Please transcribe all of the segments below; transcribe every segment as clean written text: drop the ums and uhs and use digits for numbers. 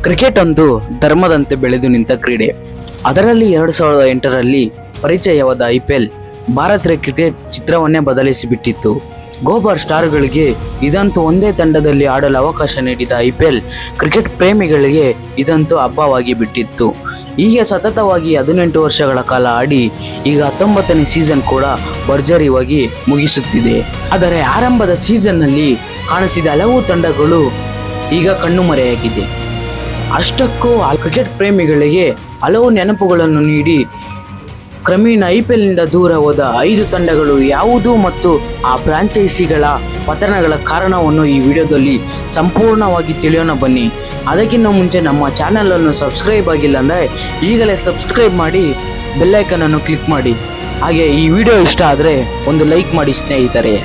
Cricket ಒಂದು ಧರ್ಮದಂತೆ ಬೆಳೆದು ನಿಂತ ಕ್ರೀಡೆ. ಅದರಲ್ಲಿ 2008ರಲ್ಲಿ ಪರಿಚಯವಾದ IPL ಭಾರತೀಯ ಕ್ರಿಕೆಟ್ ಚಿತ್ರವನ್ನೇ ಬದಲಿಸಿಬಿಟ್ಟಿತ್ತು. ಗೋಬರ್ ಸ್ಟಾರ್ಗಳಿಗೆ ಇದಂತೂ ಒಂದೇ ತಂಡದಲ್ಲಿ ಆಡಲು ಅವಕಾಶ ನೀಡಿದ IPL ಕ್ರಿಕೆಟ್ ಪ್ರೇಮಿಗಳಿಗೆ ಇದಂತೂ ಹಬ್ಬವಾಗಿ ಬಿಟ್ಟಿತ್ತು. ಹೀಗೆ ಸತತವಾಗಿ 18 ವರ್ಷಗಳ ಕಾಲ ಆಡಿ ಈಗ 19ನೇ ಸೀಸನ್ ಕೂಡ ಭರ್ಜರಿಯಾಗಿ ಮುಗಿಸುತ್ತಿದೆ. ಆದರೆ ಆರಂಭದ ಸೀಸನ್ನಲ್ಲಿ ಕಾಣಿಸಿದ ಹಲವು ತಂಡಗಳು ಈಗ ಕಣ್ಣುಮರೆಯಾಗಿದೆ. ಅಷ್ಟಕ್ಕೂ ಆ ಕ್ರಿಕೆಟ್ ಪ್ರೇಮಿಗಳಿಗೆ ಹಲವು ನೆನಪುಗಳನ್ನು ನೀಡಿ ಕ್ರಮೇಣ IPLನಿಂದ ದೂರ ಹೋದ 5 ತಂಡಗಳು ಯಾವುದು ಮತ್ತು ಆ ಫ್ರಾಂಚೈಸಿಗಳ ಪತನಗಳ ಕಾರಣವನ್ನು ಈ ವಿಡಿಯೋದಲ್ಲಿ ಸಂಪೂರ್ಣವಾಗಿ ತಿಳಿಯೋಣ ಬನ್ನಿ. ಅದಕ್ಕಿಂತ ಮುಂಚೆ ನಮ್ಮ ಚಾನಲನ್ನು ಸಬ್ಸ್ಕ್ರೈಬ್ ಆಗಿಲ್ಲ ಅಂದರೆ ಈಗಲೇ ಸಬ್ಸ್ಕ್ರೈಬ್ ಮಾಡಿ ಬೆಲ್ಲೈಕನನ್ನು ಕ್ಲಿಕ್ ಮಾಡಿ. ಹಾಗೆ ಈ ವಿಡಿಯೋ ಇಷ್ಟ ಆದರೆ ಒಂದು ಲೈಕ್ ಮಾಡಿ ಸ್ನೇಹಿತರೆ.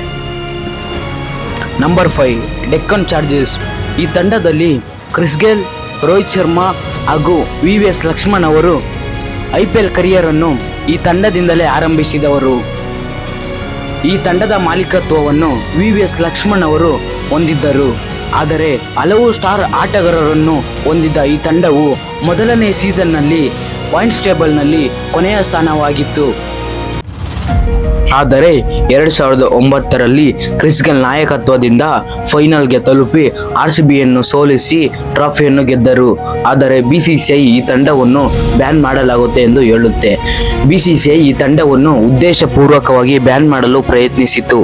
Number 5 Deccan chargers. ಈ ತಂಡದಲ್ಲಿ ಕ್ರಿಸ್ ಗೇಲ್, ರೋಹಿತ್ ಶರ್ಮಾ ಹಾಗೂ VVS ಲಕ್ಷ್ಮಣ್ ಅವರು IPL ಕರಿಯರನ್ನು ಈ ತಂಡದಿಂದಲೇ ಆರಂಭಿಸಿದವರು. ಈ ತಂಡದ ಮಾಲೀಕತ್ವವನ್ನು VVS ಲಕ್ಷ್ಮಣ್ ಅವರು ಹೊಂದಿದ್ದರು. ಆದರೆ ಹಲವು ಸ್ಟಾರ್ ಆಟಗಾರರನ್ನು ಹೊಂದಿದ್ದ ಈ ತಂಡವು ಮೊದಲನೇ ಸೀಸನ್ನಲ್ಲಿ ಪಾಯಿಂಟ್ಸ್ ಟೇಬಲ್ನಲ್ಲಿ ಕೊನೆಯ ಸ್ಥಾನವಾಗಿತ್ತು. ಆದರೆ 2009ರಲ್ಲಿ ಕ್ರಿಸ್ ಗೇಲ್ ನಾಯಕತ್ವದಿಂದ ಫೈನಲ್ಗೆ ತಲುಪಿ RCBಯನ್ನು ಸೋಲಿಸಿ ಟ್ರೋಫಿಯನ್ನು ಗೆದ್ದರು. ಆದರೆ BCCI ಈ ತಂಡವನ್ನು ಬ್ಯಾನ್ ಮಾಡಲಾಗುತ್ತೆ ಎಂದು ಹೇಳುತ್ತೆ. BCCI ಈ ತಂಡವನ್ನು ಉದ್ದೇಶಪೂರ್ವಕವಾಗಿ ಬ್ಯಾನ್ ಮಾಡಲು ಪ್ರಯತ್ನಿಸಿತು.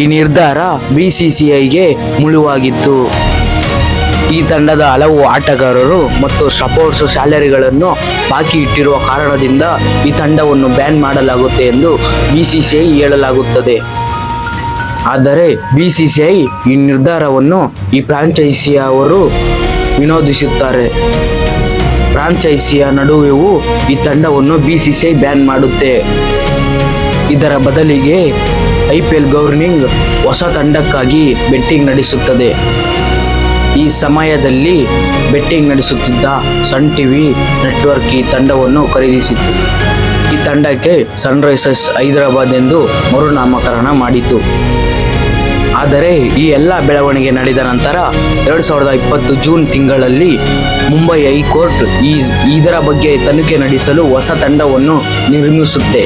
ಈ ನಿರ್ಧಾರ BCCIಗೆ ಮುಳುವಾಗಿತ್ತು. ಈ ತಂಡದ ಹಲವು ಆಟಗಾರರು ಮತ್ತು ಸಪೋರ್ಟ್ಸ್ ಸ್ಯಾಲರಿಗಳನ್ನು ಬಾಕಿ ಇಟ್ಟಿರುವ ಕಾರಣದಿಂದ ಈ ತಂಡವನ್ನು ಬ್ಯಾನ್ ಮಾಡಲಾಗುತ್ತೆ ಎಂದು BCCI ಹೇಳಲಾಗುತ್ತದೆ. ಆದರೆ BCCI ಈ ನಿರ್ಧಾರವನ್ನು ಈ ಫ್ರಾಂಚೈಸಿಯವರು ವಿರೋಧಿಸುತ್ತಾರೆ. ಫ್ರಾಂಚೈಸಿಯ ನಡುವೆಯೂ ಈ ತಂಡವನ್ನು BCCI ಬ್ಯಾನ್ ಮಾಡುತ್ತೆ. ಇದರ ಬದಲಿಗೆ IPL ಗವರ್ನಿಂಗ್ ಹೊಸ ತಂಡಕ್ಕಾಗಿ ಬೆಟ್ಟಿಂಗ್ ನಡೆಸುತ್ತದೆ. ಈ ಸಮಯದಲ್ಲಿ ಬೆಟ್ಟಿಂಗ್ ನಡೆಸುತ್ತಿದ್ದ ಸನ್ ಟಿವಿ ನೆಟ್ವರ್ಕ್ ಈ ತಂಡವನ್ನು ಖರೀದಿಸಿತು. ಈ ತಂಡಕ್ಕೆ ಸನ್ರೈಸರ್ಸ್ ಹೈದರಾಬಾದ್ ಎಂದು ಮರುನಾಮಕರಣ ಮಾಡಿತು. ಆದರೆ ಈ ಎಲ್ಲ ಬೆಳವಣಿಗೆ ನಡೆದ ನಂತರ 2020 ಜೂನ್ ತಿಂಗಳಲ್ಲಿ ಮುಂಬೈ ಹೈಕೋರ್ಟ್ ಇದರ ಬಗ್ಗೆ ತನಿಖೆ ನಡೆಸಲು ಹೊಸ ತಂಡವನ್ನು ನಿರ್ಮಿಸುತ್ತೆ.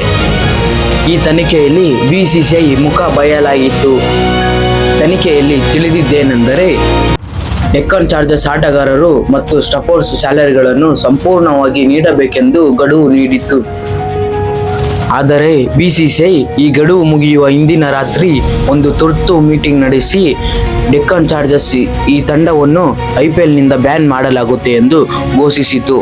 ಈ ತನಿಖೆಯಲ್ಲಿ BCCI ಮುಖ ಬಯಲಾಗಿತ್ತು. ತನಿಖೆಯಲ್ಲಿ ತಿಳಿದಿದ್ದೇನೆಂದರೆ ಡೆಕ್ಕನ್ ಚಾರ್ಜರ್ಸ್ ಆಟಗಾರರು ಮತ್ತು ಸಪೋರ್ಟ್ಸ್ ಸ್ಯಾಲರಿಗಳನ್ನು ಸಂಪೂರ್ಣವಾಗಿ ನೀಡಬೇಕೆಂದು ಗಡುವು ನೀಡಿತು. ಆದರೆ BCCI ಈ ಗಡುವು ಮುಗಿಯುವ ಹಿಂದಿನ ರಾತ್ರಿ ಒಂದು ತುರ್ತು ಮೀಟಿಂಗ್ ನಡೆಸಿ ಡೆಕ್ಕನ್ ಚಾರ್ಜರ್ಸ್ ಈ ತಂಡವನ್ನು IPLನಿಂದ ಬ್ಯಾನ್ ಮಾಡಲಾಗುತ್ತೆ ಎಂದು ಘೋಷಿಸಿತು.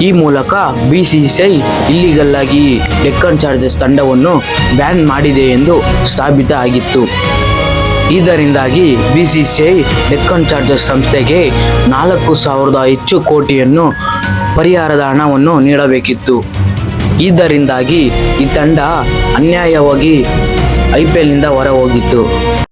ಈ ಮೂಲಕ BCCI ಇಲ್ಲಿಗಲ್ ಆಗಿ ಡೆಕ್ಕನ್ ಚಾರ್ಜರ್ಸ್ ತಂಡವನ್ನು ಬ್ಯಾನ್ ಮಾಡಿದೆ ಎಂದು ಸಾಬೀತು ಆಗಿತ್ತು. ಇದರಿಂದಾಗಿ BCCI ಡೆಕ್ಕನ್ ಚಾರ್ಜರ್ಸ್ ಸಂಸ್ಥೆಗೆ 4,000 ಹೆಚ್ಚು ಕೋಟಿಯನ್ನು ಪರಿಹಾರದ ಹಣವನ್ನು ನೀಡಬೇಕಿತ್ತು. ಇದರಿಂದಾಗಿ ಈ ತಂಡ ಅನ್ಯಾಯವಾಗಿ IPLನಿಂದ ಹೊರ ಹೋಗಿತ್ತು.